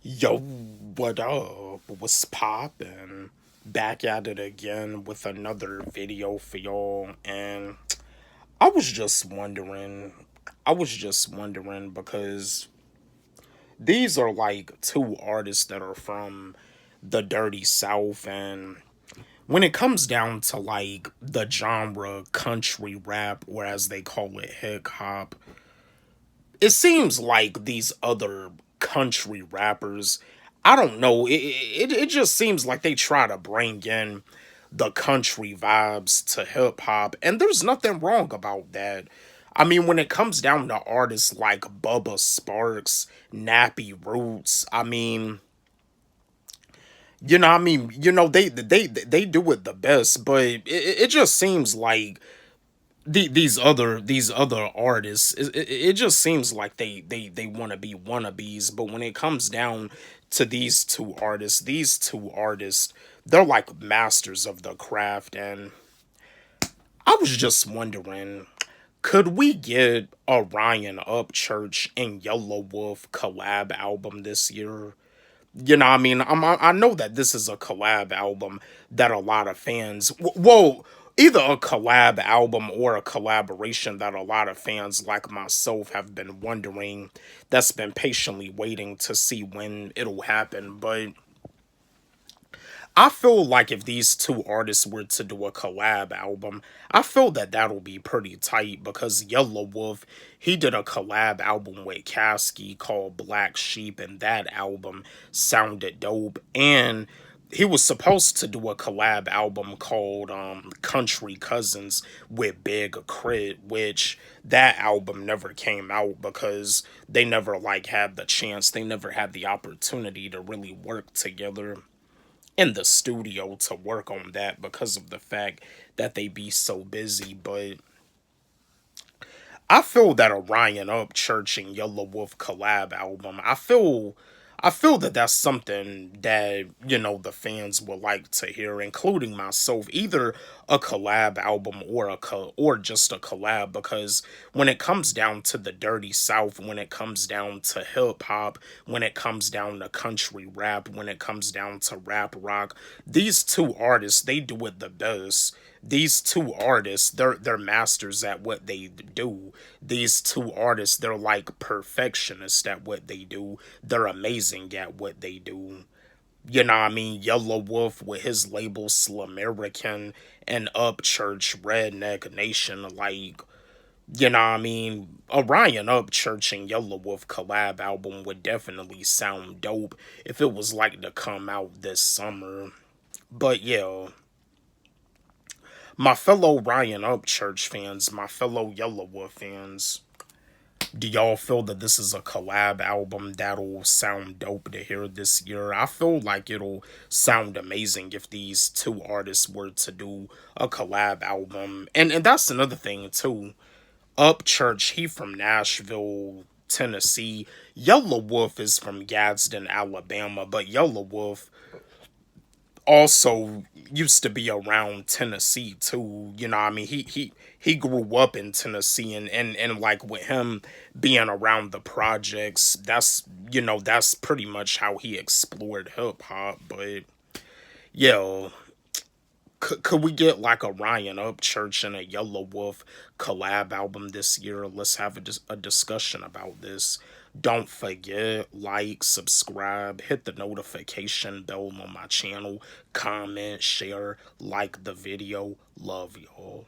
Yo, what up? What's poppin'? Back at it again with another video for y'all, and I was just wondering, because these are like two artists that are from the Dirty South, and when it comes down to like the genre country rap, or as they call it, hip hop, it seems like these other country rappers, I don't know, it just seems like they try to bring in the country vibes to hip hop, and there's nothing wrong about that. I mean, when it comes down to artists like Bubba Sparks, Nappy Roots, they do it the best, but it just seems like these other artists, it just seems like they want to be wannabes. But when it comes down to these two artists, they're like masters of the craft. And I was just wondering, could we get a Ryan Upchurch and Yelawolf collab album this year? I know that this is a collab album that a lot of fans, well, either a collab album or a collaboration that a lot of fans like myself have been wondering, that's been patiently waiting to see when it'll happen. But I feel like if these two artists were to do a collab album, I feel that that'll be pretty tight, because Yellow Wolf, he did a collab album with Kasky called Black Sheep, and that album sounded dope. And he was supposed to do a collab album called Country Cousins with Big Crit, which that album never came out because they never like had the chance, they never had the opportunity to really work together in the studio to work on that because of the fact that they be so busy. But I feel that a Ryan Upchurch and Yellow Wolf collab album, I feel that that's something that, the fans would like to hear, including myself. Either a collab album or or just a collab, because when it comes down to the Dirty South, when it comes down to hip hop, when it comes down to country rap, when it comes down to rap rock, these two artists, they do it the best. These two artists, they're masters at what they do. These two artists, they're like perfectionists at what they do. They're amazing at what they do. Yellow Wolf with his label Slamerican, and Upchurch Redneck Nation. Like, a Ryan Upchurch and Yellow Wolf collab album would definitely sound dope if it was like to come out this summer. But yeah, my fellow Ryan Upchurch fans, my fellow Yellow Wolf fans, do y'all feel that this is a collab album that'll sound dope to hear this year? I feel like it'll sound amazing if these two artists were to do a collab album. And that's another thing too. Upchurch, he from Nashville, Tennessee. Yellow Wolf is from Gadsden, Alabama, but Yellow Wolf also used to be around Tennessee too. He grew up in Tennessee, and like with him being around the projects, that's pretty much how he explored hip hop. But yeah, could we get like a Ryan Upchurch and a Yellow Wolf collab album this year? Let's have a discussion about this. Don't forget, like, subscribe, hit the notification bell on my channel, comment, share, like the video. Love y'all.